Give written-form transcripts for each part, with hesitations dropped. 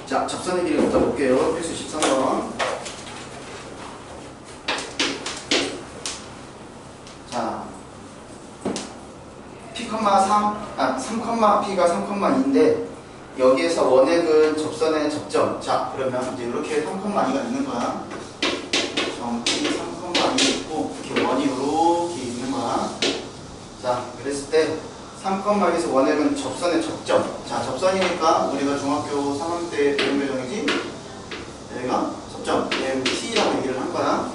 자, 접선의 길이부터 볼게요. 필수 13번. 자, P,3, 3,P가 3,2인데 여기에서 원액은 접선의 접점. 자, 그러면 이제 이렇게 3,2가 있는 거야. 정피 3,2 있고 이렇게 원이 이렇게 있는 거야. 자, 그랬을 때 3,2에서 원액은 접선의 접점. 자, 접선이니까 우리가 중학교 3학년 때 배운 교정이지? 여기가 접점. 얘 T라고 얘기를 한 거야.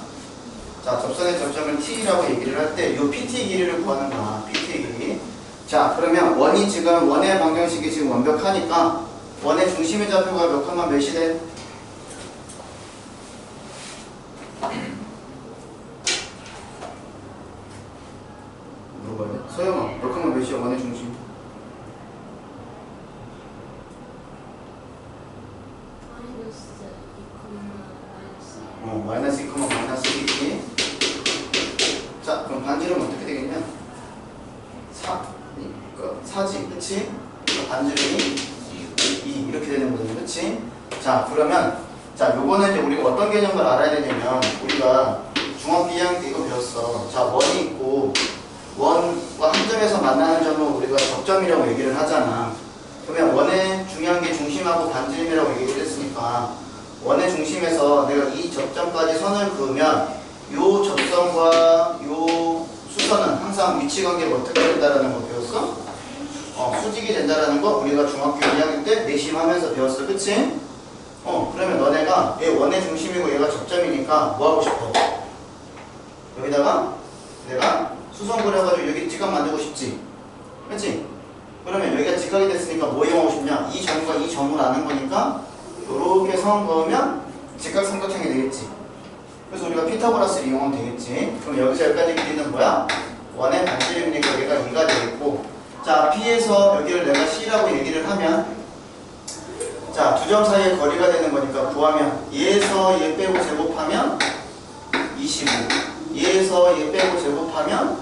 자, 접선의 접점을 T라고 얘기를 할 때 이 PT 길이를 구하는 거야. PT 길이. 자, 그러면 원이 지금 원의 방정식이 지금 완벽하니까 원의 중심의 좌표가 몇 컴마 몇이 돼? 물어봐요. 서영아, 몇 컴마 몇이야 원의 중심? 마이너스 2, 마이너스 2. 자, 그럼 반지름은 어떻게 되겠냐? 4지, 그치? 반지름이 2 이렇게 되는 거잖아, 그치? 자, 그러면 자, 요거는 이제 우리가 어떤 개념을 알아야 되냐면 우리가 중학교 2학년 때 이거 배웠어. 자, 원이 있고 원과 한 점에서 만나는 점을 우리가 접점이라고 얘기를 하잖아. 그러면 원의 중요한 게 중심하고 반지름이라고 얘기를 했으니까 원의 중심에서 내가 이 접점까지 선을 그으면 요 접선과 요 수선은 항상 위치관계가 어떻게 된다라는 거 배웠어? 수직이 된다라는 거 우리가 중학교 2학년 때 내심하면서 배웠어, 그치? 그러면 너네가 얘 원의 중심이고 얘가 접점이니까 뭐 하고 싶어? 여기다가 내가 수선 그려가지고 여기 직각 만들고 싶지? 그치? 그러면 여기가 직각이 됐으니까 뭐 이용하고 싶냐? 이 점과 이 점을 아는 거니까 요렇게 선 그으면 직각 삼각형이 되겠지. 그래서 우리가 피타고라스를 이용하면 되겠지. 그럼 여기서 여기까지 길이는 뭐야? 원의 반지름이니까 여기가 2가 되겠고, 자, P에서 여기를 내가 C라고 얘기를 하면, 자, 두 점 사이의 거리가 되는 거니까 구하면 얘에서 얘 빼고 제곱하면 25, 얘에서 얘 빼고 제곱하면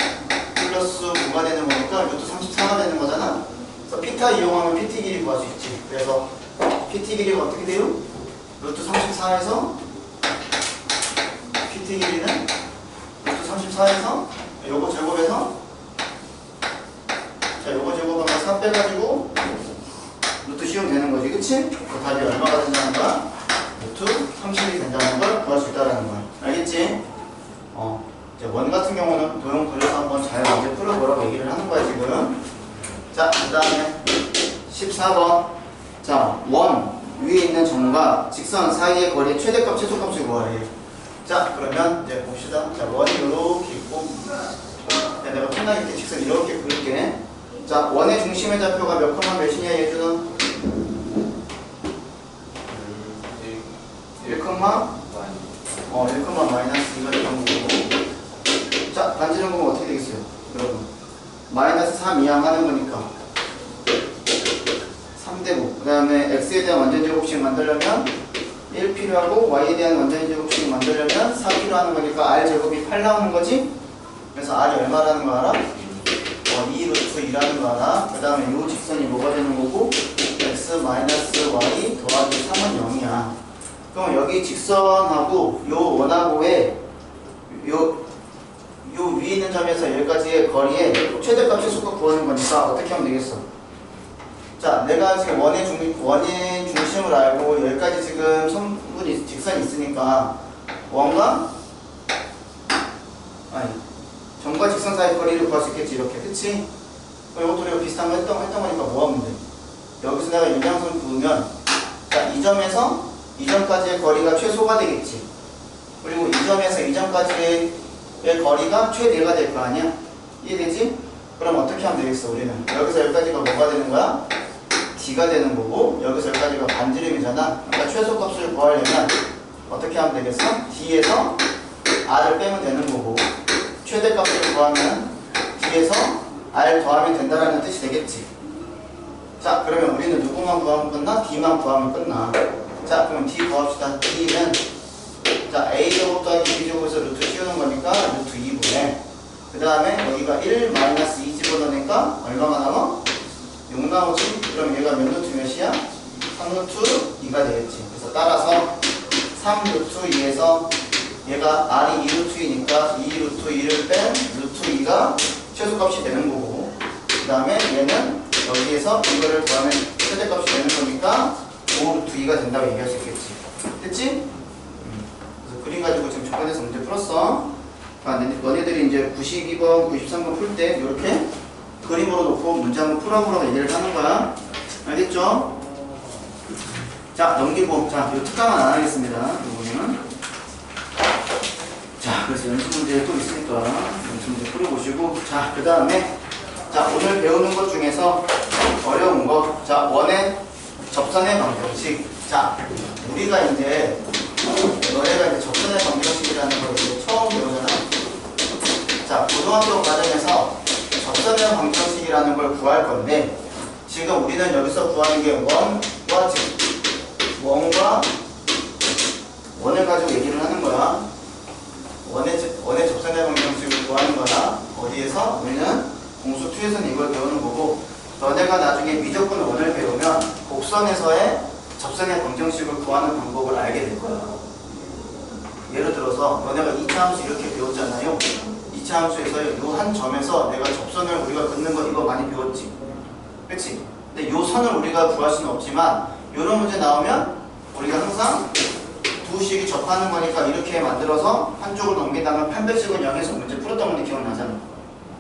플러스 9가 되는 거니까 루트 34가 되는 거잖아. 그래서 피타 이용하면 PT 길이 구할 수 있지. 그래서 PT 길이가 어떻게 돼요? 루트 34에서 PT 길이는 루트 34에서 요거 제곱해서, 자, 요거 제곱하면 4 빼가지고 루트 씌우면 되는 거지, 그치? 그 답이 얼마가 된다는 거야? 루트 30이 된다는 걸 구할 수 있다는 거야. 알겠지? 이제 원 같은 경우는 도형 그려서 한번 잘 문제 풀어보라고 얘기를 하는 거야, 지금. 자, 그 다음에 14번. 자, 원 위에 있는 점과 직선 사이의 거리의 최대값, 최소값을 구하래. 자, 그러면 이제 봅시다. 자, 원이 이렇게 있고, 내가 편하게 직선 이렇게 그릴게. 자, 원의 중심의 좌표가 몇 컴마 몇이냐, 얘들은? 1 컴마? 1 컴마 마이너스 2가 되는 거고. 자, 반지름 보면 어떻게 되겠어요? 여러분. 마이너스 3 이항 하는 거니까. 3대곱. 그 다음에 x에 대한 완전제곱식 만들려면 1 필요하고 y에 대한 완전제곱식 만들려면 4 필요하는 거니까 r제곱이 8 나오는 거지? 그래서 r이 얼마라는 거 알아? 2 루트 2라는 거 알아? 그 다음에 요 직선이 뭐가 되는 거고? x 마이너스 y 더하기 3은 0이야. 그럼 여기 직선하고 요 원하고의 요 위에 있는 점에서 여기까지의 거리의 최대값 최소값 구하는 거니까 어떻게 하면 되겠어? 자, 내가 지금 원의 중심을 알고 여기까지 지금 선분이 직선이 있으니까 원과 점과 직선 사이 거리를 구할 수 있겠지, 이렇게, 그치? 이것도 우리가 비슷한 거 했던 거니까 뭐 하면 돼? 여기서 내가 연장선 그으면, 자, 이 점에서 이 점까지의 거리가 최소가 되겠지. 그리고 이 점에서 이 점까지의 거리가 최대가 될 거 아니야? 이해되지? 그럼 어떻게 하면 되겠어, 우리는? 여기서 여기까지가 뭐가 되는 거야? D가 되는 거고, 여기서 여기까지가 반지름이잖아. 그러니까 최소값을 구하려면 어떻게 하면 되겠어? D에서 R을 빼면 되는 거고, 최대값을 구하면 D에서 R 더하면 된다는 뜻이 되겠지. 자, 그러면 우리는 누구만 구하면 끝나? D만 구하면 끝나. 자, 그럼 D 구합시다. D는 자, A제곱 더하기 B제곱에서 루트 씌우는 거니까 루트 2분의, 그 다음에 여기가 1 마이너스 2 집어넣으니까 얼마가 남아? 6 나오지? 그럼 얘가 몇 루트 몇이야? 3 루트 2가 되겠지. 그래서 따라서 3 루트 2에서 얘가 r이 2 루트 2니까 2 루트 2를 뺀 루트 2가 최소값이 되는 거고, 그 다음에 얘는 여기에서 이거를 구하면 최대값이 되는 거니까 5 루트 2가 된다고 얘기할 수 있겠지. 됐지? 그래서 그림 가지고 지금 조건에서 문제 풀었어. 너네들이 이제 92번, 93번 풀 때 이렇게 그림으로 놓고 문제 한번 풀어보라고 얘기를 하는 거야. 알겠죠? 자, 넘기고. 자, 이 특강은 안 하겠습니다. 이 부분은. 자, 그래서 연습 문제 또 있으니까 연습 문제 풀어보시고. 자, 그 다음에 자, 오늘 배우는 것 중에서 어려운 거. 자, 원의 접선의 방정식. 자, 우리가 이제 너네가 이제 접선의 방정식이라는 걸 이제 처음 배우잖아. 자, 고등학교 과정에서 접선의 방정식이라는 걸 구할 건데, 지금 우리는 여기서 구하는 게 원과 즉, 원을 가지고 얘기를 하는 거야. 원의 접선의 방정식을 구하는 거야. 어디에서? 우리는 공수 2에서는 이걸 배우는 거고, 너네가 나중에 미적분 원을 배우면 곡선에서의 접선의 방정식을 구하는 방법을 알게 될 거야. 예를 들어서 너네가 2차 함수 이렇게 배웠잖아요. 2차 함수에서 이 한 점에서 내가 접선을 우리가 긋는 거 이거 많이 배웠지. 그치? 근데 이 선을 우리가 구할 수는 없지만 이런 문제 나오면 우리가 항상 두 식이 접하는 거니까 이렇게 만들어서 한쪽을 넘긴 다음에 판별식은 0에서 문제 풀었던 건데 기억나잖아.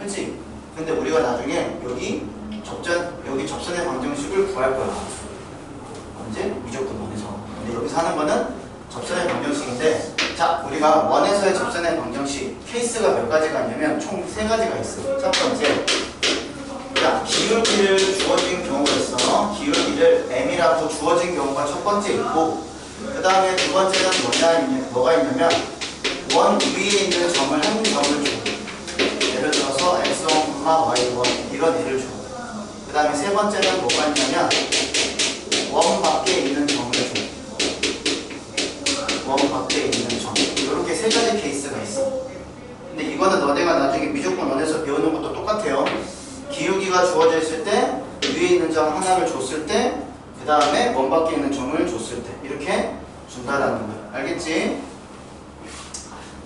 그치? 근데 우리가 나중에 여기 접선의 방정식을 구할 거야. 언제? 미적분 원에서. 근데 여기서 하는 거는 접선의 방정식인데, 자, 우리가 원에서의 접선의 방정식 케이스가 몇 가지가 있냐면 총 3가지가 있어. 첫 번째, 자, 기울기를 주어진 경우가 있어. 기울기를 m이라고 주어진 경우가 첫 번째 있고, 그 다음에 두 번째는 뭐가 있냐면 원 위에 있는 점을 한 점을 줘. 예를 들어서 x1, y1 이런 애를 줘. 그 다음에 세 번째는 뭐가 있냐면 원 밖에 있는 점을 줘. 원 밖에 있는 점. 이렇게 3가지 케이스가 있어. 근데 이거는 너네가 나중에 미적분 원에서 배우는 것도 똑같아요. 기울기가 주어져 있을 때 위에 있는 점 하나를 줬을 때, 그 다음에 원 밖에 있는 점을 줬을 때 이렇게 준다라는 거야. 알겠지?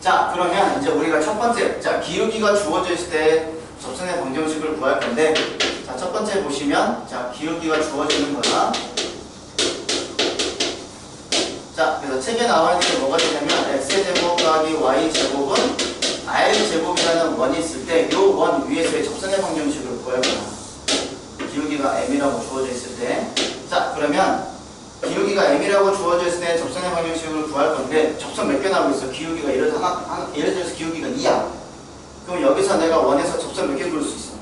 자, 그러면 이제 우리가 첫 번째, 자, 기울기가 주어져 있을 때 접선의 방정식을 구할 건데, 자, 첫 번째 보시면, 자, 기울기가 주어지는 거야. 자, 그래서 책에 나와 있는 게 뭐가 되냐면 x제곱 더하기 y제곱은 r제곱이라는 원이 있을 때 이 원 위에서의 접선의 방정식을 구할 거야. 기울기가 m이라고 주어져 있을 때. 자, 그러면 기울기가 m이라고 주어져 있을 때 접선의 방정식을 구할 건데, 접선 몇 개 나오고 있어? 기울기가 예를 들어서 기울기가 2야. 그럼 여기서 내가 원에서 접선 몇 개 그릴 수 있어?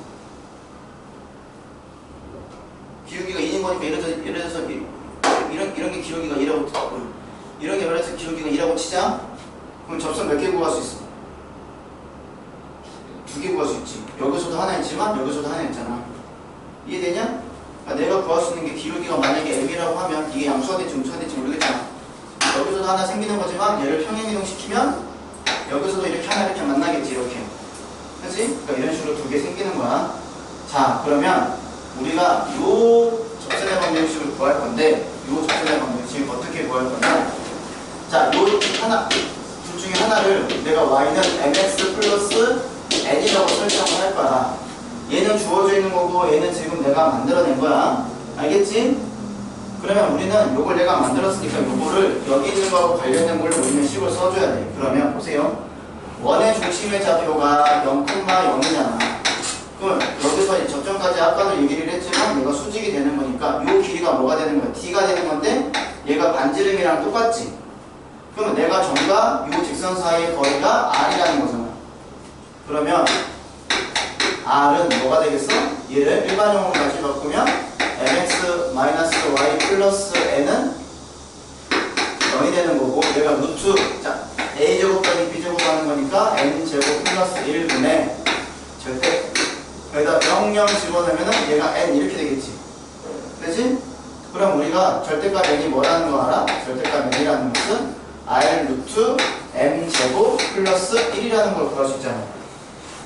기울기가 2인 거니까 예를 들어서 이런 게 기울기가 2라고 이런 게 예를 들어서 기울기가 2라고 치자. 그럼 접선 몇 개 구할 수 있어? 2개 구할 수 있지. 여기서도 하나 있지만 여기서도 하나 있잖아. 이해되냐? 그러니까 내가 구할 수 있는 게 기울기가 만약에 m이라고 하면 이게 양수가 될지 음수가 될지 모르겠잖아. 여기서도 하나 생기는 거지만 얘를 평행이동 시키면 여기서도 이렇게 하나 이렇게 만나겠지. 이렇게. 그치? 그러니까 이런 식으로 2개 생기는 거야. 자, 그러면 우리가 요 접선의 방정식을 구할 건데, 요 접선의 방정식을 어떻게 구할 거냐? 자, 요 하나, 둘 중에 하나를 내가 y는 mx 플러스 n이라고 설정을 할 거야. 얘는 주어져 있는 거고 얘는 지금 내가 만들어낸 거야. 알겠지? 그러면 우리는 요걸 내가 만들었으니까 요거를 여기 있는 거하고 관련된 걸로 우리는 식을 써줘야 돼. 그러면 보세요. 원의 중심의 좌표가 0,0이잖아. 그럼 여기서 저점까지 아까도 얘기를 했지만 얘가 수직이 되는 거니까 요 길이가 뭐가 되는 거야? d가 되는 건데 얘가 반지름이랑 똑같지? 그러면 내가 점과 요 직선 사이의 거리가 r이라는 거잖아. 그러면 r은 뭐가 되겠어? 얘를 일반형으로 다시 바꾸면 mx-y 플러스 n은 0이 되는 거고, 얘가 루트, 자, a제곱 더하기 b제곱 하는 거니까 n제곱 플러스 1분의 절대 여기다 0, 집어넣으면 얘가 n 이렇게 되겠지. 그치? 그럼 우리가 절대값 n이 뭐라는 거 알아? 절대값 n이라는 것은 r 루트 m제곱 플러스 1이라는 걸 구할 수 있잖아.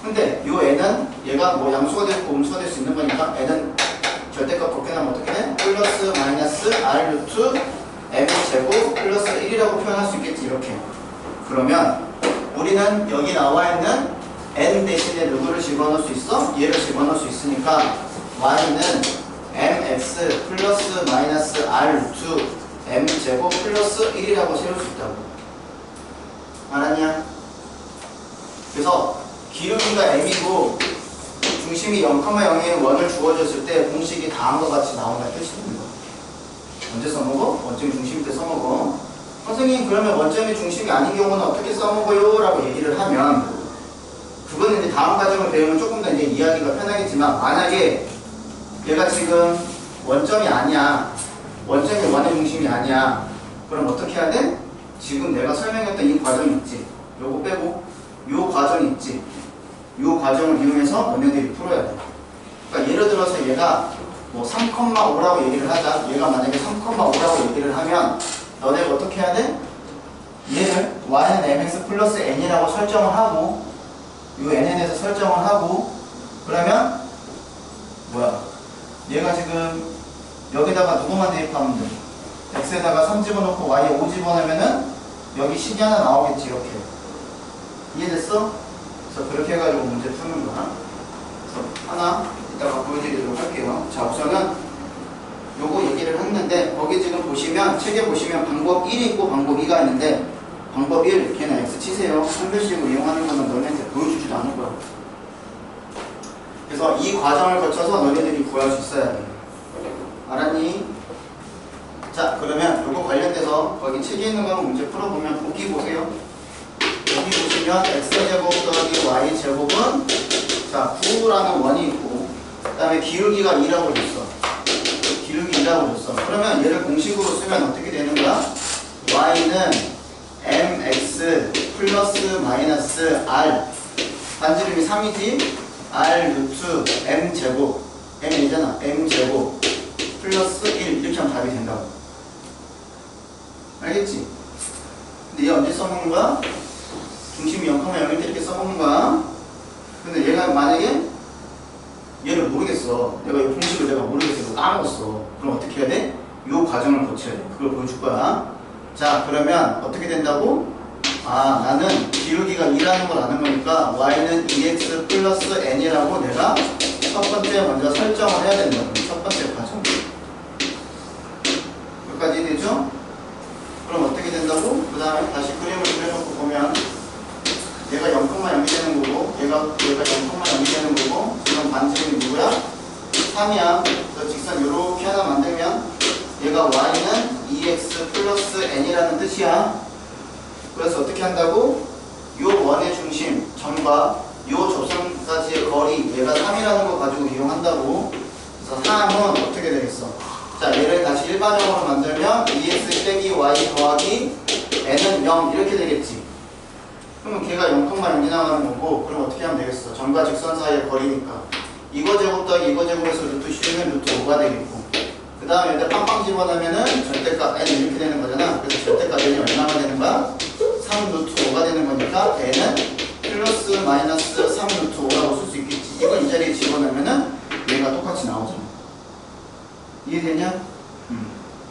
근데 요 n은 얘가 뭐 양수가 되고 음수가 될 수 있는 거니까 n은 절대값 벗겨나면 어떻게 돼? 플러스 마이너스 r 루트 m 제곱 플러스 1이라고 표현할 수 있겠지. 이렇게. 그러면 우리는 여기 나와 있는 n 대신에 누구를 집어넣을 수 있어? 얘를 집어넣을 수 있으니까 y는 mx 플러스 마이너스 r 루트 m 제곱 플러스 1이라고 세울 수 있다고. 알았냐? 그래서 기울기가 m이고 중심이 0,0에 원을 주어졌을 때 공식이 다음과 같이 나온다는 뜻이 되는 거야. 언제 써먹어? 원점이 중심일 때 써먹어. 선생님 그러면 원점이 중심이 아닌 경우는 어떻게 써먹어요? 라고 얘기를 하면 그거는 이제 다음 과정을 배우면 조금 더 이제 이해하기가 편하겠지만 만약에 얘가 지금 원점이 아니야. 원점이 원의 중심이 아니야. 그럼 어떻게 해야 돼? 지금 내가 설명했던 이 과정이 있지. 요거 빼고 요 과정이 있지. 요 과정을 이용해서 너네들이 풀어야 돼. 그러니까 예를 들어서 얘가 뭐 3,5라고 얘기를 하자. 얘가 만약에 3,5라고 얘기를 하면 너네가 어떻게 해야 돼? 얘를 y는 mx 플러스 n이라고 설정을 하고 요 n에서 설정을 하고 그러면 뭐야? 얘가 지금 여기다가 누구만 대입하면 돼? x에다가 3 집어넣고 y에 5 집어넣으면은 여기 식이 하나 나오겠지. 이렇게. 이해됐어? 그래서 그렇게 해가지고 문제 푸는 거야. 그래서 하나 이따가 보여드리도록 할게요. 자, 우선은 요거 얘기를 했는데 거기 지금 보시면 책에 보시면 방법 1이 있고 방법 2가 있는데 방법 1, 걔는 x 치세요. 한별식으로 이용하는 거는 너네한테 보여주지도 않을 거야. 그래서 이 과정을 거쳐서 너네들이 구할 수 있어야 돼. 알았니? 자, 그러면 요거 관련돼서 거기 책에 있는 거는 문제 풀어보면 보기 보세요. 여기 보시면 x제곱 더하기 y제곱은 자 9라는 원이 있고 그 다음에 기울기가 2라고 줬어. 기울기 2라고 줬어. 그러면 얘를 공식으로 쓰면 어떻게 되는 거야? y는 mx 플러스 마이너스 r 반지름이 3이지 r 루트 m제곱 m이잖아. m제곱 플러스 1 이렇게 하면 답이 된다고. 알겠지? 근데 얘 언제 써먹는 거야? 중심이 0,0일 때 이렇게 써먹는 거야. 근데 얘가 만약에 얘를 모르겠어. 내가 이 공식을 내가 모르겠어. 까먹었어. 그럼 어떻게 해야 돼? 이 과정을 거쳐야 돼. 그걸 보여줄 거야. 자, 그러면 어떻게 된다고? 아, 나는 기울기가 2라는 걸 아는 거니까 y는 2x 플러스 n이라고 내가 첫 번째 먼저 설정을 해야 된다고. 첫 번째 과정. 여기까지 되죠? 그럼 어떻게 된다고? 그 다음에 다시 그림을 그려놓고 보면 얘가 0,0이 되는 거고 얘가 0,0이 되는 거고 지금 반지름이 누구야? 3이야. 그래서 직선 이렇게 하나 만들면 얘가 y는 2x 플러스 n이라는 뜻이야. 그래서 어떻게 한다고? 요 원의 중심 점과 요 접선까지의 거리 얘가 3이라는 거 가지고 이용한다고. 그래서 3은 어떻게 되겠어? 자, 얘를 다시 일반형으로 만들면 2x 빼기 y 더하기 n은 0 이렇게 되겠지. 그러면 걔가 0,0이 나가는 거고 그럼 어떻게 하면 되겠어? 점과 직선 사이의 거리니까 이거 제곱 더하기 이거 제곱에서 루트 10이면 루트 5가 되겠고 그 다음에 여기다 빵빵 집어넣으면은 절대값 n 이렇게 되는 거잖아. 그래서 절대값 n이 얼마나 되는 거야? 3 루트 5가 되는 거니까 n은 플러스 마이너스 3 루트 5라고 쓸 수 있겠지. 이걸 이 자리에 집어넣으면은 얘가 똑같이 나오잖아. 이해되냐?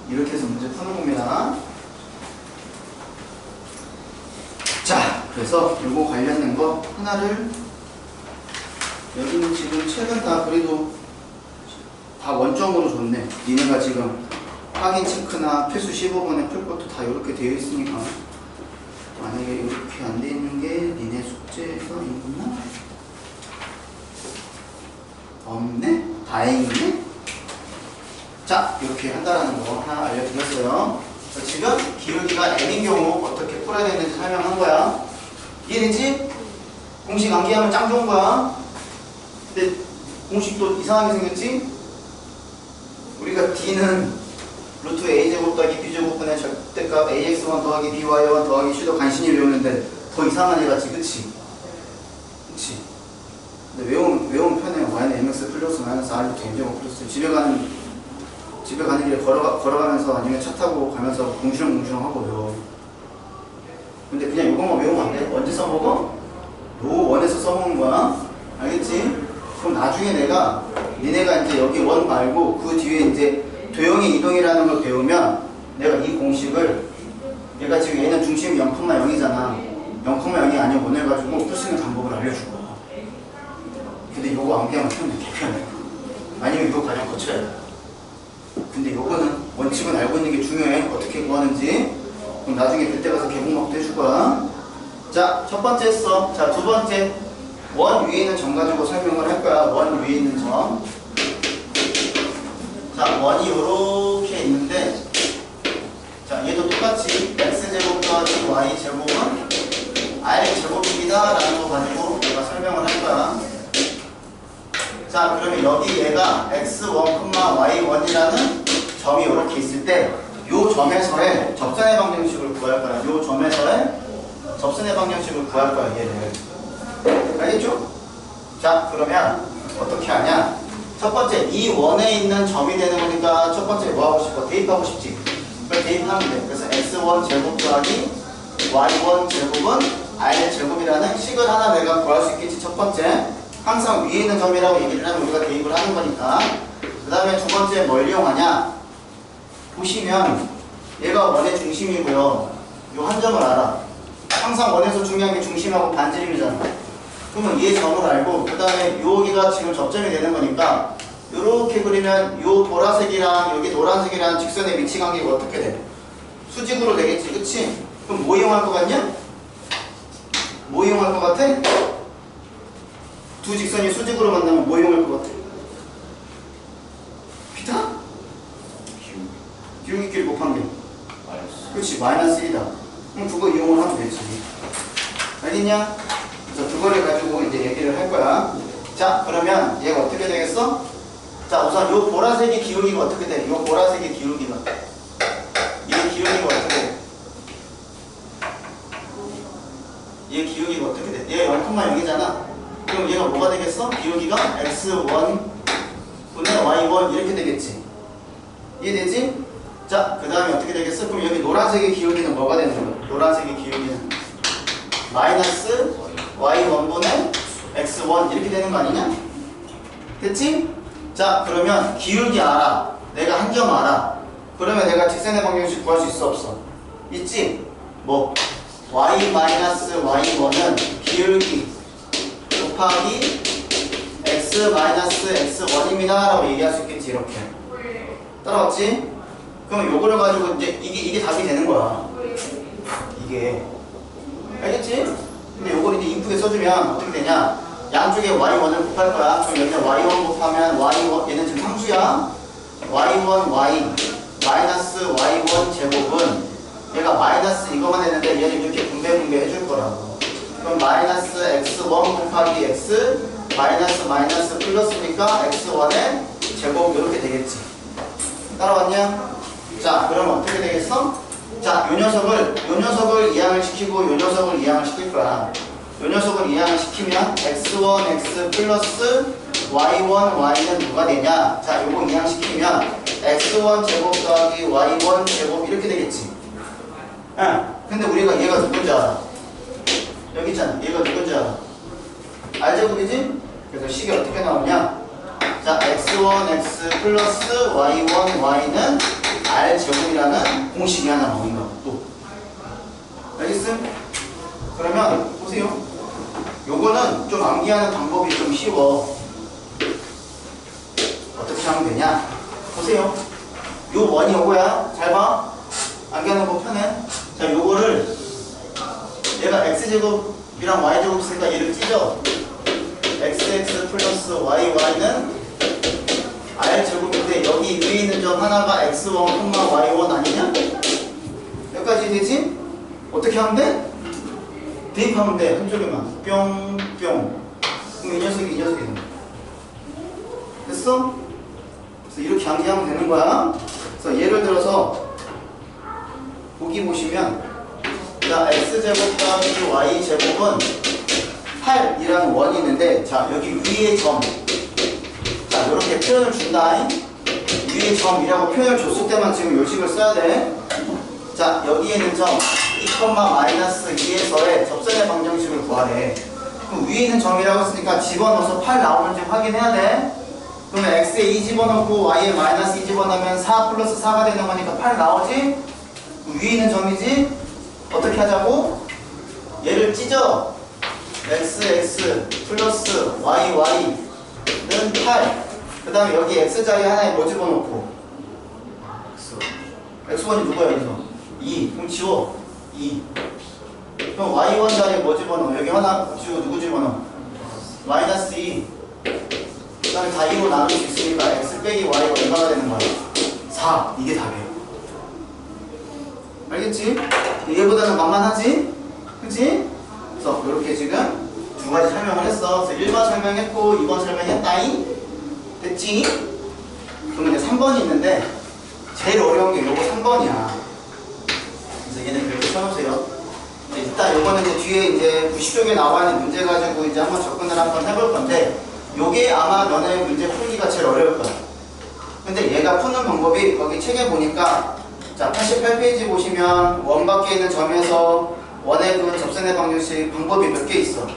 이렇게 해서 문제 푸는 겁니다. 자, 그래서 요거 관련된 거 하나를 여기는 지금 책은 다 그래도 다 원점으로 줬네. 니네가 지금 확인 체크나 필수 15번에 풀 것도 다 이렇게 되어 있으니까 만약에 이렇게 안 돼 있는 게 니네 숙제에서 있나? 없네? 다행이네? 자, 이렇게 한다라는 거 하나 알려드렸어요. 지금 기울기가 n인 경우 어떻게 풀어야 되는지 설명한 거야. 이해되지? 공식 암기하면 짱 좋은 거야. 근데 공식도 이상하게 생겼지? 우리가 d는 루트 a제곱 더하기 b제곱분의 절대값 ax1 더하기 by1 더하기 c도 간신히 외우는데 더 이상한 애 같지, 그치? 그치? 근데 외우면 편해요. y는 mx 플러스 마이너스 r 루트 m제곱 플러스 집에 가는 길에 걸어가면서 아니면 차 타고 가면서 궁시렁궁시렁 하고 외워. 근데 그냥 이것만 외우면 안 돼. 언제 써먹어? 요 원에서 써먹는 거야. 알겠지? 그럼 나중에 내가 니네가 이제 여기 원 말고 그 뒤에 이제 도형의 이동이라는 걸 배우면 내가 이 공식을 얘가 지금 얘는 중심이 0,0이잖아. 0,0이 아니고 보내가지고 풀 수 있는 방법을 알려줄 거야. 근데 요거 안 배우면 표현 이렇게 표현해. 아니면 이거 과정 거쳐야 돼. 근데 요거는 원칙은 알고 있는 게 중요해. 어떻게 구하는지. 그럼 나중에 그때 가서 개봉막도 해줄 거야. 자, 첫 번째 했어. 자, 두 번째. 원 위에 있는 점 가지고 설명을 할 거야. 원 위에 있는 점. 자, 원이 요렇게 있는데, 자, 얘도 똑같이 x제곱 더하기 y제곱은 r제곱입니다 라는 거 가지고 내가 설명을 할 거야. 자, 그러면 여기 얘가 x1, y1이라는 점이 이렇게 있을 때 요 점에서의 접선의 방정식을 구할 거야. 요 점에서의 접선의 방정식을 구할 거야, 얘를. 알겠죠? 자, 그러면 어떻게 하냐? 첫 번째, 이 원에 있는 점이 되는 거니까 첫 번째 뭐 하고 싶어? 대입하고 싶지? 그걸 대입하면 돼. 그래서 x1 제곱 더하기 y1 제곱은 r 제곱이라는 식을 하나 내가 구할 수 있겠지. 첫 번째, 항상 위에 있는 점이라고 얘기를 하면 우리가 대입을 하는 거니까. 그 다음에 두 번째 뭘 이용하냐? 보시면 얘가 원의 중심이고요. 요 한 점을 알아. 항상 원에서 중요한 게 중심하고 반지름이잖아. 그러면 얘 점을 알고 그 다음에 여기가 지금 접점이 되는 거니까 요렇게 그리면 요 보라색이랑 여기 노란색이랑 직선의 위치 관계가 어떻게 돼? 수직으로 되겠지, 그치? 그럼 뭐 이용할 것 같냐? 뭐 이용할 것 같아? 두 직선이 수직으로 만나면 뭐 이용할 것 같아? 피타? 기울기끼리 곱한 게 그렇지, 마이너스 1이다. 그럼 그거 이용을 하면 되지. 알겠냐? 그래서 그거를 가지고 이제 얘기를 할 거야. 자, 그러면 얘가 어떻게 되겠어? 자, 우선 요 보라색의 기울기가 어떻게 돼? 요 보라색의 기울기가 얘 기울기가 어떻게 돼? 얘 기울기가 어떻게 돼? 얘 0,0이잖아. 그럼 얘가 뭐가 되겠어? 기울기가 x1 분의 y1 이렇게 되겠지. 이해되지? 자, 그 다음에 어떻게 되겠어? 그럼 여기 노란색의 기울기는 뭐가 되는 거야? 노란색의 기울기는 마이너스 y1분의 x1 이렇게 되는 거 아니냐? 됐지? 자, 그러면 기울기 알아. 내가 한 점 알아. 그러면 내가 직선의 방정식 구할 수 있어 없어? 있지? 뭐 y-y1은 기울기 곱하기 x-x1입니다 라고 얘기할 수 있겠지. 이렇게 따라왔지? 그럼 요거를 가지고 이제 이게 답이 되는 거야. 이게 알겠지? 근데 요걸 이제 이쁘게 써주면 어떻게 되냐? 양쪽에 y1을 곱할 거야. 그럼 여기다 y1 곱하면 y1 얘는 지금 상수야. y1 y 마이너스 y1 제곱은 얘가 마이너스 이거만 했는데 얘는 이렇게 분배 해줄 거라고. 그럼 마이너스 x1 곱하기 x 마이너스 플러스니까 x1의 제곱 이렇게 되겠지. 따라왔냐? 자, 그러면 어떻게 되겠어? 자, 요 녀석을 이항을 시키고 요 녀석을 이항을 시킬 거야. 요 녀석을 이항을 시키면 x1 x 플러스 y1 y는 누가 되냐? 자, 요거 이항시키면 x1 제곱 더하기 y1 제곱 이렇게 되겠지. 근데 우리가 얘가 누군지 알아. 여기 있잖아. 얘가 누군지 알아. r제곱이지? 그래서 식이 어떻게 나오냐? 자, x1 x 플러스 y1 y는 r제곱이라는 공식이 하나 나오는 거야. 또 알겠음? 그러면 보세요. 요거는 좀 암기하는 방법이 좀 쉬워. 어떻게 하면 되냐? 보세요. 요 원이 요거야. 잘 봐. 암기하는 법 편해. 자, 요거를 얘가 x제곱이랑 y제곱 있으니까 얘를 찢어. xx 플러스 yy 는 r제곱인데 여기 위에 있는 점 하나가 x1, y1 아니냐? 여기까지 되지? 어떻게 하면 돼? 대입하면 돼. 한쪽에만 뿅뿅. 그럼 이 녀석이 되는 거야. 됐어? 그래서 이렇게 암기하면 되는 거야. 그래서 예를 들어서 보기 보시면 자, x제곱 더하기 y제곱은 8이라는 원이 있는데 자, 여기 위에 점 자, 이렇게 표현을 준다. 위에 점이라고 표현을 줬을 때만 지금 요식을 써야 돼. 자, 여기에는 점 2,-2에서의 접선의 방정식을 구하래. 그럼 위에 있는 점이라고 했으니까 집어넣어서 8 나오는지 확인해야 돼. 그러면 x에 2 집어넣고 y에 마이너스 2 집어넣으면 4 플러스 4가 되는 거니까 8 나오지? 위에 있는 점이지? 어떻게 하자고? 얘를 찢어. x 플러스 y는 8. 그 다음에 여기 x자리 하나에 뭐 집어넣고? x1이 누구야 여기서? 2. 그럼 지워. 2. 그럼 y1 자리에 뭐 집어넣어? 여기 하나 지우고 누구 집어넣어? 마이너스 2. 그 다음에 다 2로 나눌 수 있으니까 x 빼기 y가 얼마가 되는 거야? 4. 이게 답이에요. 알겠지? 얘보다는 만만하지? 그치? 그래서 이렇게 지금 두 가지 설명을 했어. 그래서 1번 설명했고 2번 설명했다잉? 됐지? 그러면 이제 3번이 있는데 제일 어려운 게 요거 3번이야. 그래서 얘는 이렇게 쳐놓으세요. 일단 요거는 이제 뒤에 이제 90쪽에 나와 있는 문제 가지고 이제 한번 접근을 한번 해볼 건데 요게 아마 너네 문제 풀기가 제일 어려울 거야. 근데 얘가 푸는 방법이 거기 책에 보니까 자 88페이지 보시면 원 밖에 있는 점에서 원의 그 접선의 방정식 방법이 몇 개 있어?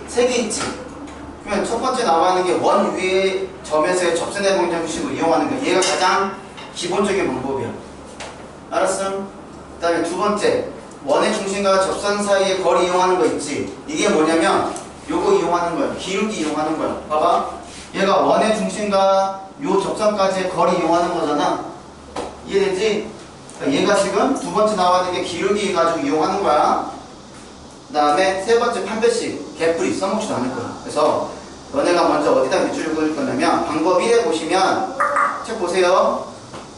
3개 있지? 그러면 첫 번째 나와 있는 게 원 위의 점에서의 접선의 방정식을 이용하는 거야. 얘가 가장 기본적인 방법이야. 알았어? 그 다음에 두 번째 원의 중심과 접선 사이의 거리 이용하는 거 있지? 이게 뭐냐면 요거 이용하는 거야. 기울기 이용하는 거야. 봐봐. 얘가 원의 중심과 요 접선까지의 거리 이용하는 거잖아. 이해되지? 그러니까 얘가 지금 두 번째 나와 있는 게 기울기 가지고 이용하는 거야. 그 다음에 세 번째 판별식 개뿔이 써먹지도 않을 거야. 그래서 너네가 먼저 어디다 밑줄을 그을 거냐면 방법 1에 보시면 책 보세요.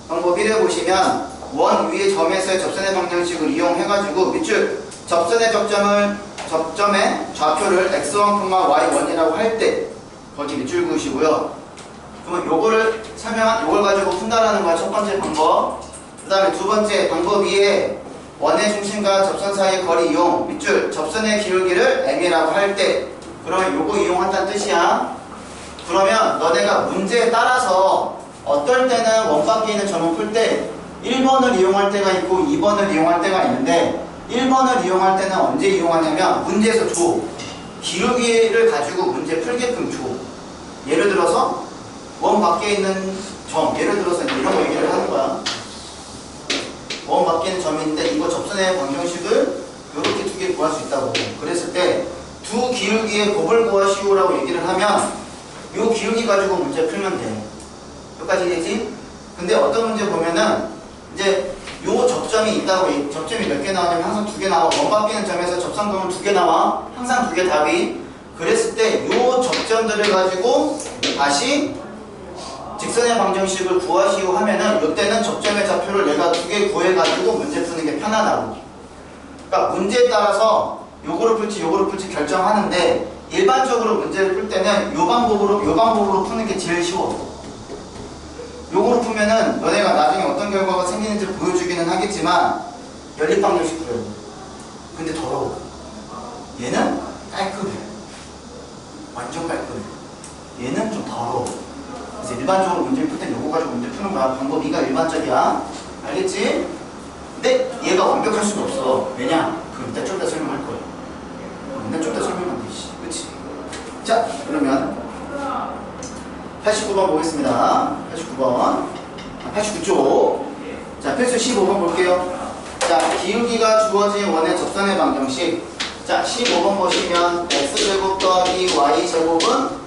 방법 1에 보시면 원 위의 점에서의 접선의 방정식을 이용해가지고 밑줄 접선의 접점의 좌표를 x1, y1이라고 할 때 거기 밑줄 그으시고요. 그러면 요거를 요걸 가지고 푼다라는 거야. 첫 번째 방법. 그 다음에 두 번째 방법 2에 원의 중심과 접선 사이의 거리 이용 밑줄 접선의 기울기를 m이라고 할 때 그러면 요거 이용한다는 뜻이야. 그러면 너네가 문제에 따라서 어떨 때는 원 밖에 있는 점을 풀 때 1번을 이용할 때가 있고 2번을 이용할 때가 있는데 1번을 이용할 때는 언제 이용하냐면 문제에서 줘. 기울기를 가지고 문제 풀게끔 줘. 예를 들어서 원 밖에 있는 점, 예를 들어서 이런 거 얘기를 하는 거야. 원 밖에 있는 점인데 이거 접선의 방정식을 이렇게 두 개 구할 수 있다고. 그랬을 때 두 기울기의 곱을 구하시오라고 얘기를 하면 이 기울기 가지고 문제 풀면 돼. 여기까지 되지? 근데 어떤 문제 보면은 이제 요 접점이 있다고. 접점이 몇 개 나오냐면 항상 2개 나와. 원 밖에 있는 점에서 접선점은 2개 나와. 항상 2개 답이. 그랬을 때 요 접점들을 가지고 다시 직선의 방정식을 구하시오 하면은 이때는 접점의 좌표를 내가 2개 구해가지고 문제 푸는 게 편하다고. 그러니까 문제에 따라서 요거를 풀지 요거를 풀지 결정하는데 일반적으로 문제를 풀 때는 요 방법으로 푸는 게 제일 쉬워. 요거로 풀면은 너네가 나중에 어떤 결과가 생기는지 보여주기는 하겠지만 연립방정식 풀어요. 근데 더러워. 얘는 깔끔해. 완전 깔끔해. 얘는 좀 더러워. 그래서 일반적으로 문제를 풀 땐 요거 가지고 문제 푸는 거야. 방법 2가 일반적이야. 알겠지? 근데 얘가 완벽할 수가 없어. 왜냐? 그럼 이따 좀 이따 설명할 거야. 맨날 좀 이따 설명하면 되지. 그치? 자, 그러면 89번 보겠습니다. 89번. 89쪽. 자, 필수 15번 볼게요. 자, 기울기가 주어진 원의 접선의 방정식. 자, 15번 보시면 x제곱 더하기 y제곱은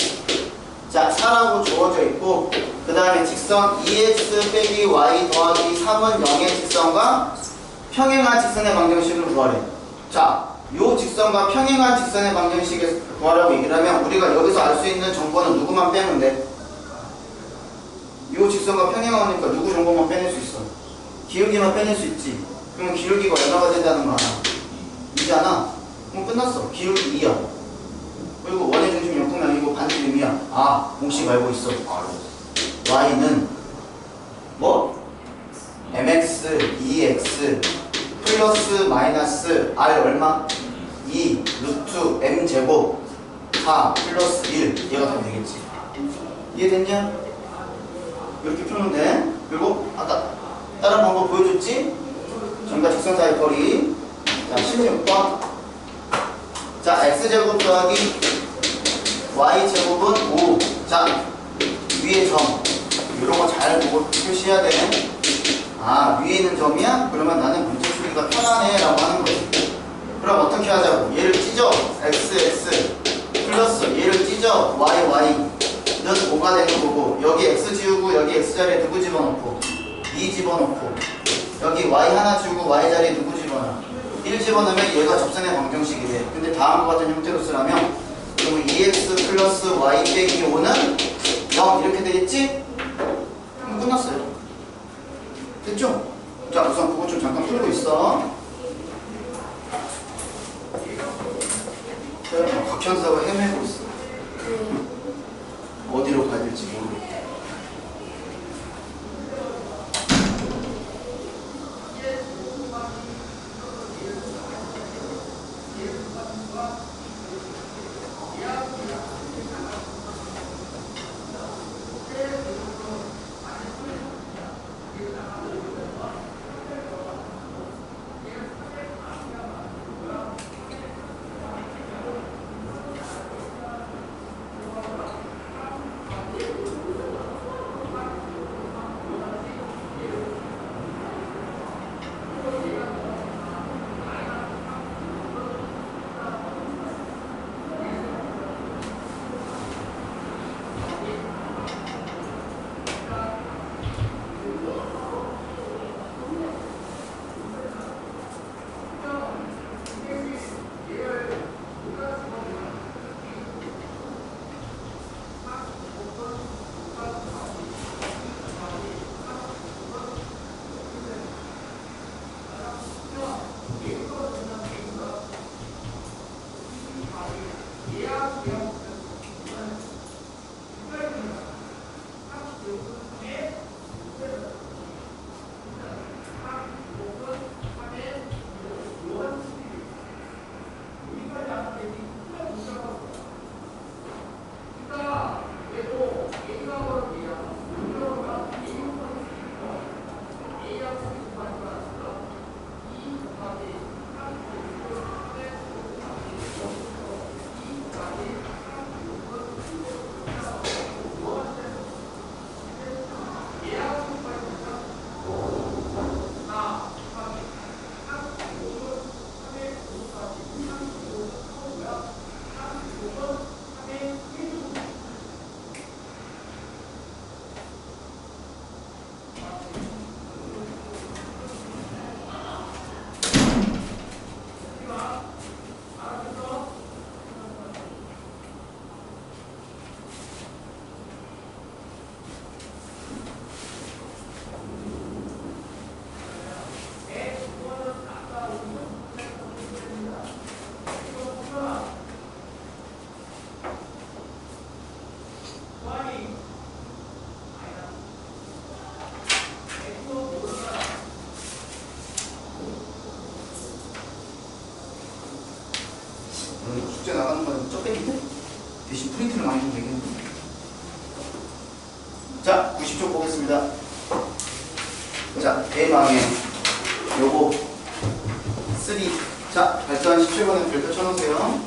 자, 4라고 주어져 있고 그 다음에 직선 2x 빼기 y 더하기 3은 0의 직선과 평행한 직선의 방정식을 구하래. 자, 요 직선과 평행한 직선의 방정식을 구하라고 얘기를 하면 우리가 여기서 알 수 있는 정보는 누구만 빼면 돼? 요 직선과 평행하니까 누구 정보만 빼낼 수 있어? 기울기만 빼낼 수 있지. 그러면 기울기가 얼마가 된다는 거 알아? 2잖아? 그럼 끝났어. 기울기 2야. 그리고 원의 중심 0,0이고 반대 의미야. 아, 공식 알고 있어. y는 뭐? mx, 2x 플러스 마이너스 r 얼마? 2 루트 m 제곱 4 플러스 1 얘가 다 되겠지. 이해됐냐? 이렇게 풀면 돼. 그리고 아까 다른 방법 보여줬지? 점과 직선 사이 거리. 자, 16번. 자, x제곱 더하기 y제곱은 5. 자, 위에 점 이런 거 잘 보고 표시해야 되네. 아, 위에 있는 점이야? 그러면 나는 문제 풀기가 편하네 라고 하는 거지. 그럼 어떻게 하자고? 얘를 찢어. x 플러스 얘를 찢어. y 이래서 뭐가 되는 거고, 여기 x 지우고 여기 x 자리에 누구 집어넣고 2 집어넣고 여기 y 하나 지우고 y 자리에 누구 집어넣어? 1 집어넣으면 얘가 접선의 방정식이 돼. 근데 다음과 같은 형태로 쓰라면 그러면 2x 플러스 y 빼기 5는 0 이렇게 되겠지? 그럼 끝났어요. 됐죠? 자, 우선 그거 좀 잠깐 풀고 있어. 각현사가 헤매고 있어. 어디로 가야 될지 모르겠어. 숙제 나가는 건 쩍빼기인데? 대신 프린트를 많이 좀 되겠는데. 자, 90쪽 보겠습니다. 자, 대망의 요거 3. 자, 발전 17번에 별표 쳐놓으세요.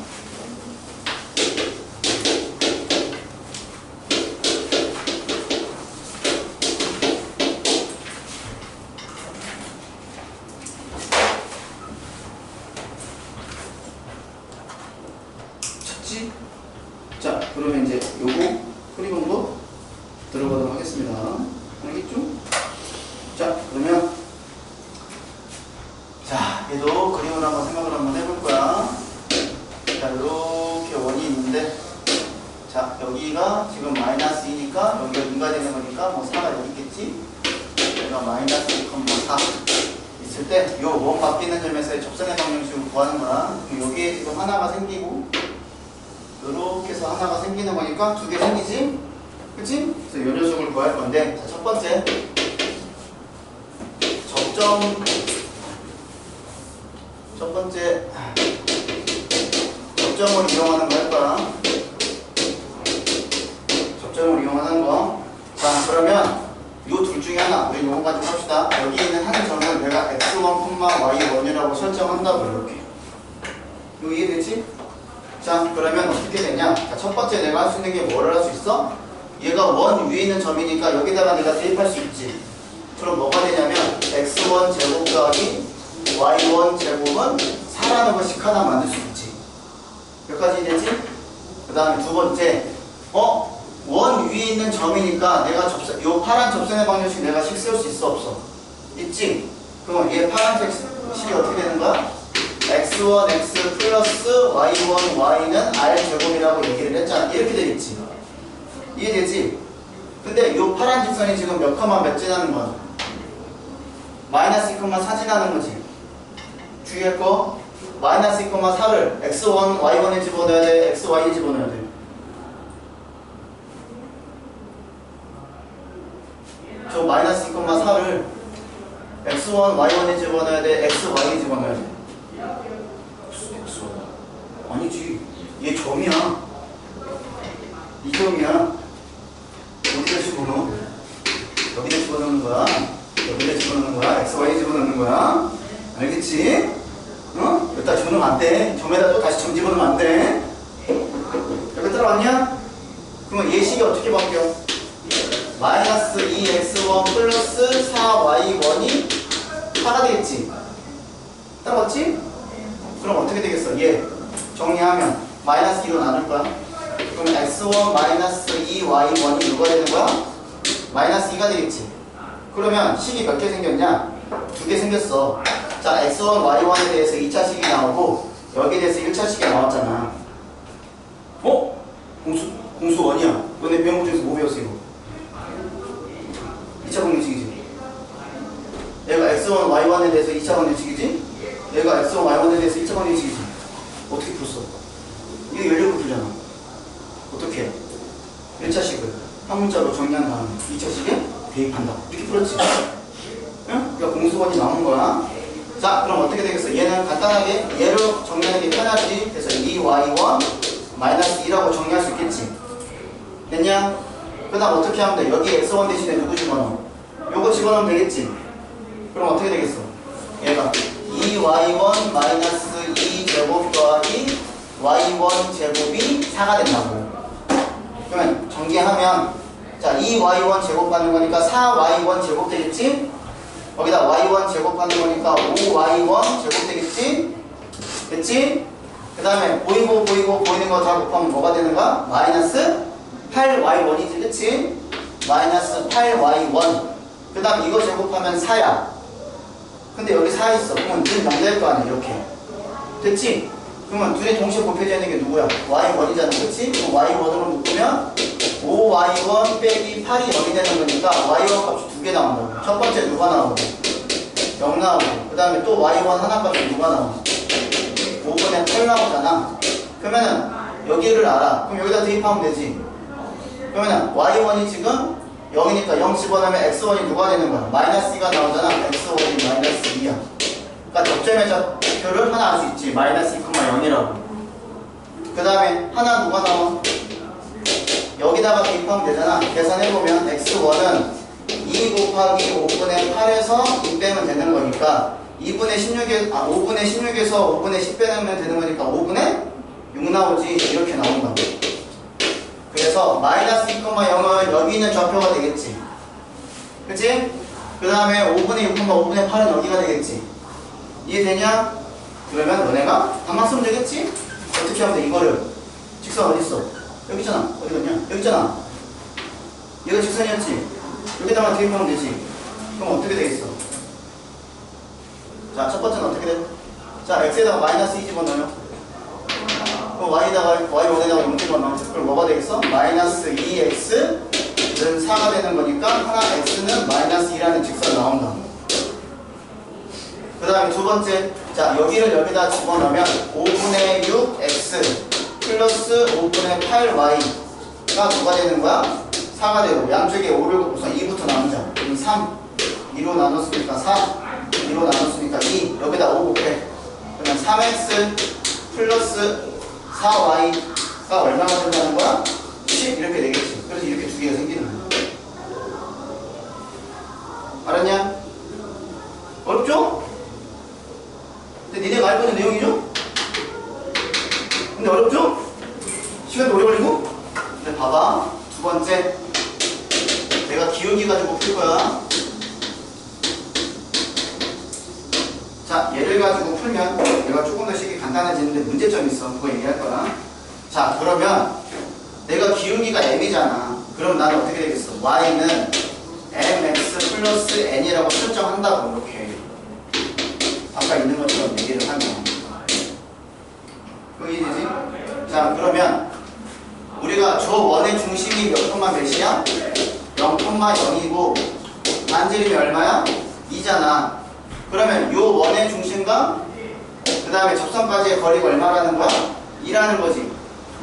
쳤지? 자, 그러면 이제 요거 프리본도 들어가도록 하겠습니다. 알겠죠? 자, 그러면 자, 얘도 그림을 한번 생각을 한번 해볼 거야. 자, 이렇게 원이 있는데, 자, 여기가 지금 마이너스 2니까 여기가 2가 되는 거니까 뭐 4가 여기 있겠지? 여기가 마이너스 2,4 있을 때 요 원 바뀌는 점에서의 접선의 방정식을 구하는 거야. 여기에 지금 하나가 생기고 이렇게 해서 하나가 생기는 거니까 두 개 생기지? 그치? 그래서 요 녀석을 구할 건데, 자, 첫 번째 접점을 이용하는 거 할 거야. 접점을 이용하는 거. 자, 그러면 요 둘 중에 하나, 우리 요거 가지고 합시다. 여기 있는 한 점을 내가 x1, y1이라고 설정한다고 이렇게. 이거 이해되지? 자, 그러면 어떻게 되냐? 자, 첫 번째 내가 할 수 있는 게 뭐를 할 수 있어? 얘가 원 위에 있는 점이니까 여기다가 내가 대입할 수 있지. 그럼 뭐가 되냐면 x1 제곱 더하기 y1 제곱은 4라는 것씩 하나 만들 수 있지. 여기까지 되지? 그 다음에 두 번째, 원 위에 있는 점이니까 내가 요 파란 접선의 방정식 내가 식 세울 수 있어 없어? 있지? 그럼 얘 파란색 식이 어떻게 되는 거야? x1 x 플러스 y1 y는 r 제곱이라고 얘기를 했잖아. 이렇게 되겠지. 이해되지? 근데 요 파란 직선이 지금 몇 컴마 몇 지나는 거야? 마이너스 2,4 지나는 거지. 주의할 거, 마이너스 2,4를 x1 y1에 집어넣어야 돼, xy에 집어넣어야 돼. 저 마이너스 2,4를 x1 y1에 집어넣어야 돼, xy에 집어넣어야 돼. 무슨 x1? 아니지, 얘 점이야. 이 점이야. 어디다 집어넣어? 여기다 집어넣는 거야. 여기다 집어넣는 거야. xy에 집어넣는 거야. 알겠지? 여기다 집어넣으면 안 돼. 점에다 또 다시 점 집어넣으면 안 돼. 여기 따라왔냐? 그러면 예식이 어떻게 바뀌어? 마이너스 2x1 플러스 4y1이 4가 되겠지? 따라왔지? 그럼 어떻게 되겠어? 얘 정리하면 마이너스 2로 나눌 거야. 그럼 x1 마이너스 2y1이 누가 되는 거야? 마이너스 2가 되겠지? 그러면 식이 몇 개 생겼냐? 2개 생겼어. 자, x1, y1에 대해서 2차식이 나오고 여기에 대해서 1차식이 나왔잖아. 공수 원이야. 너네 배운 것 중에서 뭐 배웠어 이거? 2차 방정식이지. 얘가 x1, y1에 대해서 2차 방정식이지? 얘가 x1, y1에 대해서 1차 방정식이지. 어떻게 풀었어? 이거 연료로 풀잖아. 어떻게 해? 1차식을 한 문자로 정리한 다음에 2차식에 대입한다. 이렇게 풀었지? 응? 그러니까 공수원이 나온 거야. 자, 그럼 어떻게 되겠어? 얘는 간단하게 얘로 정리하는 게 편하지. 그래서 2y1 마이너스 2라고 정리할 수 있겠지. 됐냐? 그 다음 어떻게 하면 돼? 여기 x1 대신에 누구 집어넣어? 요거 집어넣으면 되겠지. 그럼 어떻게 되겠어? 얘가 2y1 마이너스 2제곱 더하기 y1 제곱이 4가 된다고. 그러면 전개하면 자 2y1 제곱하는 거니까 4y1 제곱 되겠지? 거기다 y1 제곱하는 거니까 5y1 제곱 되겠지? 됐지? 그 다음에 보이는 거 다 곱하면 뭐가 되는 거야? 마이너스 8y1이지, 그치? 마이너스 8y1. 그 다음 이거 제곱하면 4야. 근데 여기 4 있어. 그러면 둘 남자일 거 아니야, 이렇게. 됐지? 그러면 둘이 동시에 곱해져 있는 게 누구야? y1이잖아, 그치? 그럼 y1으로 묶으면 5y1 빼기 8이 0이 되는 거니까 y1 값이 2개 나온다고. 첫 번째 누가 나오고? 0 나오고. 그 다음에 또 y1 하나 값이 누가 나오고? 5분의 8 나오잖아. 그러면은 여기를 알아. 그럼 여기다 대입하면 되지. 그러면은 y1이 지금 0이니까 0 집어넣으면 x1이 누가 되는 거야? 마이너스 2가 나오잖아. x1이 마이너스 2야. 그러니까 접점의 좌표를 하나 알 수 있지. 마이너스 2,0이라고. 그 다음에 하나 누가 나와? 여기다가 대입하면 되잖아. 계산해보면 x1은 2 곱하기 5분의 8에서 2 빼면 되는 거니까 5분의 16에서 5분의 10 빼면 되는 거니까 5분의 6 나오지. 이렇게 나온다고. 그래서 마이너스 2,0은 여기 있는 좌표가 되겠지. 그치? 그 다음에 5분의 6, 5분의 8은 여기가 되겠지. 이해되냐? 그러면 너네가 답만 쓰면 되겠지? 어떻게 하면 돼? 이거를 직선 어디 있어? 여기 있잖아. 어디 갔냐? 여기 있잖아. 얘가 직선이었지? 여기다가 대입하면 되지. 그럼 어떻게 되겠어? 자, 첫 번째는 어떻게 돼? 자, x에다가 마이너스 2 집어넣어요. 그럼 y1에다가 0 집어넣어. 그럼 뭐가 되겠어? 마이너스 2x는 4가 되는 거니까 하나 x는 마이너스 2라는 직선 나온다. 그 다음에 두 번째, 자 여기를 여기다 집어넣으면 5분의 6x 플러스 5분의 8y가 누가 되는 거야? 4가 되고 양쪽에 5를 곱해서 2부터 나누자. 그럼 3, 2로 나눴으니까 4, 2로 나눴으니까 2, 여기다 5 곱해. 그러면 3x 플러스 4y가 얼마가 된다는 거야? 10 이렇게 되겠지. 그래서 이렇게 두 개가 생기는 거야. 알았냐? 어렵죠? 근데 니네가 알고 있는 내용이죠? 근데 어렵죠? 시간도 오래 걸리고? 근데 봐봐. 두 번째 자, 얘를 가지고 풀면 얘가 조금 더 쉽게 간단해지는데 문제점이 있어. 그거 얘기할 거야. 자, 그러면 내가 기울기가 m이잖아. 그럼 나는 어떻게 되겠어? y는 mx 플러스 n이라고 설정한다고. 이렇게 아까 있는 것처럼 얘기를 하면 이해되지? 자, 그러면 우리가 저 원의 중심이 몇 콤마 몇이야? 0,0이고 반지름이 얼마야? 2잖아. 그러면 요 원의 중심과 그 다음에 접선까지의 거리가 얼마라는 거야? 2라는 거지.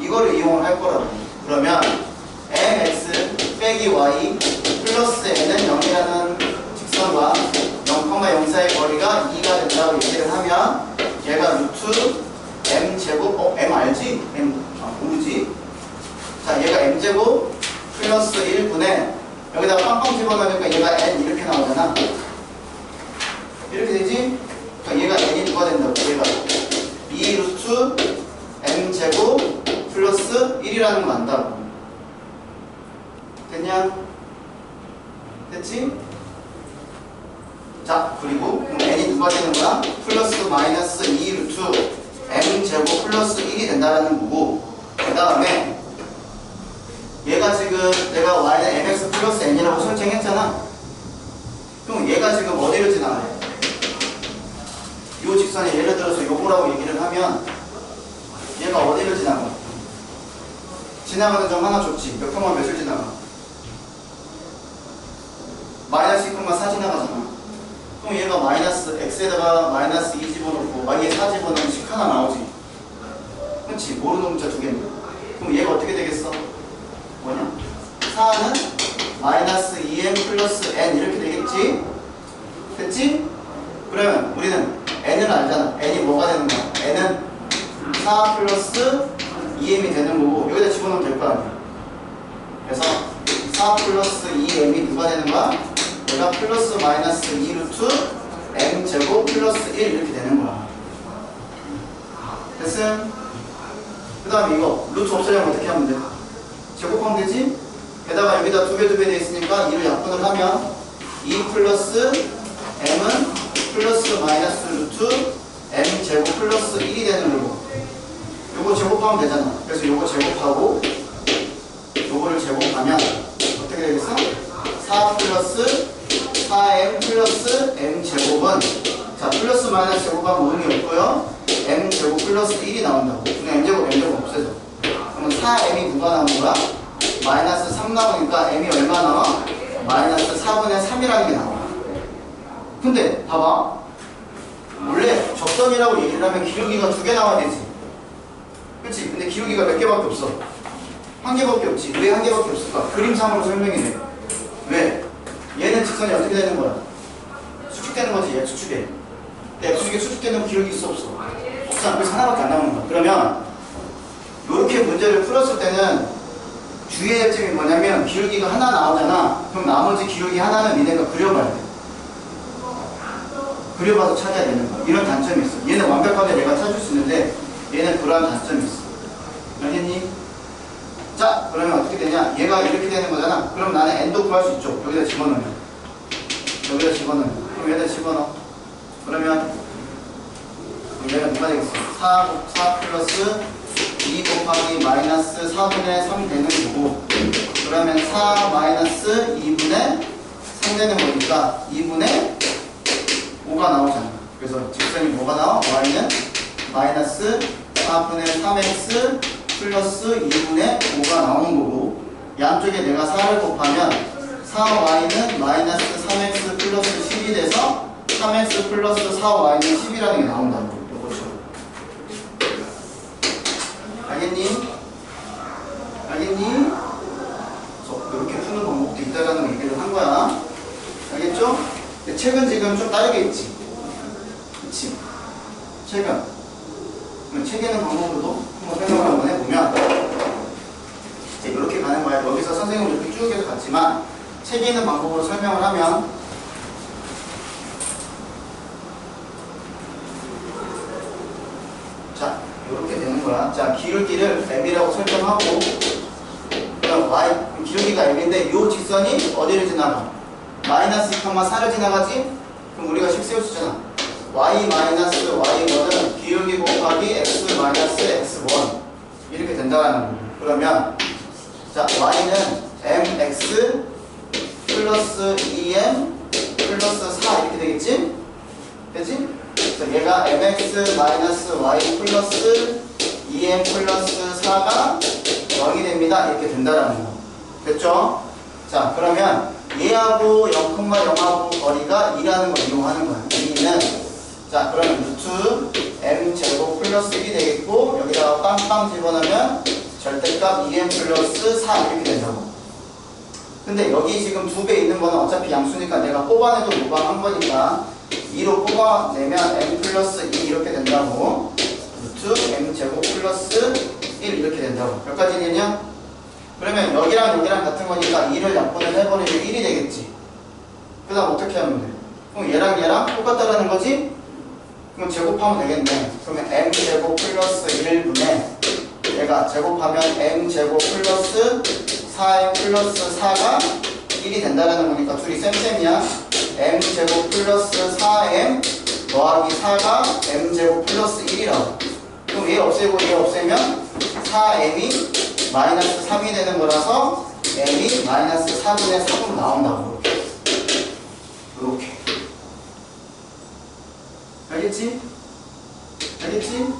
이거를 이용을 할 거라고. 그러면 mx 빼기 y 플러스 n은 0이라는 직선과 0,0 사이의 거리가 2가 된다고 얘기를 하면 얘가 루트 m제곱, m 알지? m, 모르지? 자, 얘가 m제곱 플러스 1분의 여기다가 빵빵 집어넣으니까 얘가 n 이렇게 나오잖아. 이렇게 되지? 그러니까 얘가 n이 누가 된다고? 얘가 2 루트 m제곱 플러스 1이라는 거 안다고. 됐냐? 됐지? 자, 그리고 그럼 n이 누가 되는 거야? 플러스 마이너스 2 루트 m제곱 플러스 1이 된다는 거고, 그 다음에 얘가 지금 내가 y는 mx 플러스 n이라고 설정했잖아. 그럼 얘가 지금 어디를 지나가요? 요 직선에 예를 들어서 요거라고 얘기를 하면 얘가 어디를 지나가? 지나가는 점 하나 줬지. 몇 콤마 몇을 지나가? 마이너스 2,4 지나가잖아. 그럼 얘가 마이너스 x에다가 마이너스 2 집어넣고 y에 4 집어넣으면 10 하나 나오지. 그렇지? 모르는 문자 두 개인데. 그럼 얘가 어떻게 되겠어? 뭐냐? 4는 마이너스 2m 플러스 n 이렇게 되겠지? 됐지? 그러면 우리는 n을 알잖아. n이 뭐가 되는 거야? n은 4 플러스 2m이 되는 거고 여기다 집어넣으면 될 거 아니야. 그래서 4 플러스 2m이 누가 되는 거야? 얘가 플러스 마이너스 2 루트 m제곱 플러스 1 이렇게 되는 거야. 됐음? 그 다음에 이거 루트 없애려면 어떻게 하면 돼? 제곱하면 되지? 게다가 여기다 두 배 돼 있으니까 2를 약분을 하면 2 플러스 m은 플러스 마이너스 루트 m제곱 플러스 1이 되는 거고 요거 제곱하면 되잖아. 그래서 요거 제곱하고 요거를 제곱하면 어떻게 되겠어? 4 플러스 4m 플러스 m제곱은 자 플러스 마이너스 제곱하면 의미 없고요. m제곱 플러스 1이 나온다고. 그냥 m제곱 없애줘. 그러면 4m이 누가 나오는 거야? 마이너스 3 나오니까 m이 얼마 나와? 마이너스 4분의 3이라는 게 나와. 근데 봐봐. 원래 접선이라고 얘기를 하면 기울기가 2개 나와야 되지. 그치? 근데 기울기가 몇 개밖에 없어? 1개밖에 없지. 왜 1개밖에 없을까? 그림상으로 설명이 돼. 왜? 얘는 직선이 어떻게 되는 거야? 수축되는 거지. 얘 수축해. 근데 X축에 수축되는 기울기 있어 없어? 없어. 그래서 하나밖에 안 나오는 거야. 그러면 이렇게 문제를 풀었을 때는 주의해야 할 점이 뭐냐면 기울기가 하나 나오잖아. 그럼 나머지 기울기 하나는 니네가 그려봐야 돼. 그려봐서 찾아야 되는 거야. 이런 단점이 있어. 얘는 완벽하게 내가 찾을 수 있는데 얘는 그러한 단점이 있어. 알겠니? 자, 그러면 어떻게 되냐? 얘가 이렇게 되는 거잖아. 그럼 나는 n도 구할 수 있죠. 여기다 집어넣으면. 여기다 집어넣으면. 그럼 여기다 집어넣어. 그러면 얘가 누가 되겠어? 4 플러스 2 곱하기 마이너스 4분의 3 되는 거고 그러면 4 마이너스 2분의 3 되는 거니까 2분의 5가 나오잖아. 그래서 직선이 뭐가 나와? y는 마이너스 4분의 3x 플러스 2분의 5가 나오는 거고 양쪽에 내가 4를 곱하면 4y는 마이너스 3x 플러스 10이 돼서 3x 플러스 4y는 10이라는 게 나온다고. 요거처럼. 알겠니? 알겠니? 이렇게 푸는 방법도 있다라는 얘기를 한 거야. 알겠죠? 근데 책은 지금 좀 다르게 있지. 그치? 책은. 책 있는 방법으로도 한번 설명을 한번 해보면 이제 이렇게 가는 거야. 여기서 선생님은 이렇게 쭉 해서 갔지만 책에 있는 방법으로 설명을 하면 자, 이렇게 되는 거야. 자, 기울기를 m이라고 설정하고 그럼 y, 기울기가 m인데 이 직선이 어디를 지나가? 마이너스 2,4를 지나가지? 그럼 우리가 식 세워주잖아. y 마이너스 y1은 기울기 곱하기 x 마이너스 x1 이렇게 된다는 거예요. 그러면 자 y는 mx 플러스 2m 플러스 4 이렇게 되겠지? 그치? 그래서 얘가 mx 마이너스 y 플러스 2m 플러스 4가 0이 됩니다. 이렇게 된다라는 거. 됐죠? 자 그러면 얘하고 0,0하고 거리가 2라는 걸 이용하는 거야. 2는 자 그러면 루트 m제곱 플러스 1이 되겠고 여기다가 빵빵 집어넣으면 절대값 2m 플러스 4 이렇게 된다고. 근데 여기 지금 2배 있는 거는 어차피 양수니까 내가 뽑아내도 무방한 거니까 2로 뽑아내면 m 플러스 2 이렇게 된다고. 루트 m제곱 플러스 1 이렇게 된다고. 몇 가지 되냐? 그러면 여기랑 여기랑 같은 거니까 2를 약분을 해버리면 1이 되겠지. 그 다음 어떻게 하면 돼? 그럼 얘랑 얘랑 똑같다라는 거지? 그럼 제곱하면 되겠네. 그러면 m제곱 플러스 1분의 얘가 제곱하면 m제곱 플러스 4m 플러스 4가 1이 된다라는 거니까 둘이 쌤쌤이야. m제곱 플러스 4m 더하기 4가 m제곱 플러스 1이라고. 그럼 얘 없애고 얘 없애면 4m이 마이너스 3이 되는 거라서 m이 마이너스 4분의 3으로 나온다고. 이렇게. 알겠지? 알겠지?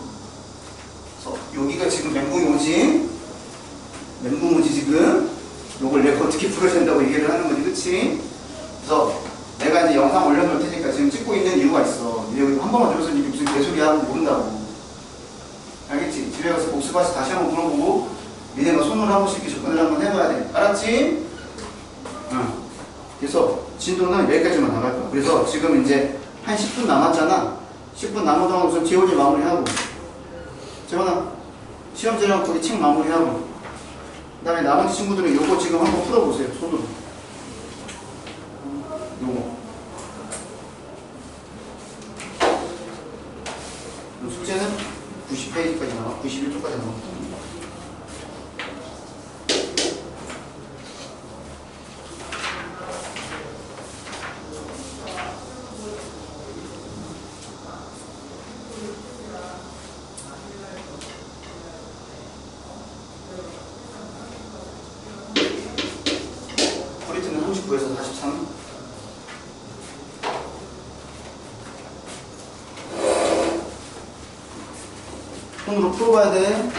그래서 여기가 지금 멘붕이 오지? 멘붕 오지 지금? 요걸 내가 어떻게 풀어야 된다고 얘기를 하는 거지, 그치? 그래서 내가 이제 영상 올려놓을 테니까 지금 찍고 있는 이유가 있어. 여기 한 번만 들어서 이게 무슨 개소리 하는 거 모른다고. 알겠지? 집에 가서 복습해서 다시 한번 물어보고 니네가 손으로 한 번씩 이렇게 접근을 한번 해봐야 돼. 알았지? 응. 그래서 진도는 여기까지만 나갈 거야. 그래서 지금 이제 한 10분 남았잖아. 10분 남은 동안 우선 지원이 마무리하고 재원아 시험지랑 거기 책 마무리하고 그 다음에 나머지 친구들은 요거 지금 한번 풀어보세요. 손으로 요거 숙제는 90페이지까지 나와 91쪽까지 나와. 브리트는 39에서 43. 손으로 풀어봐야 돼.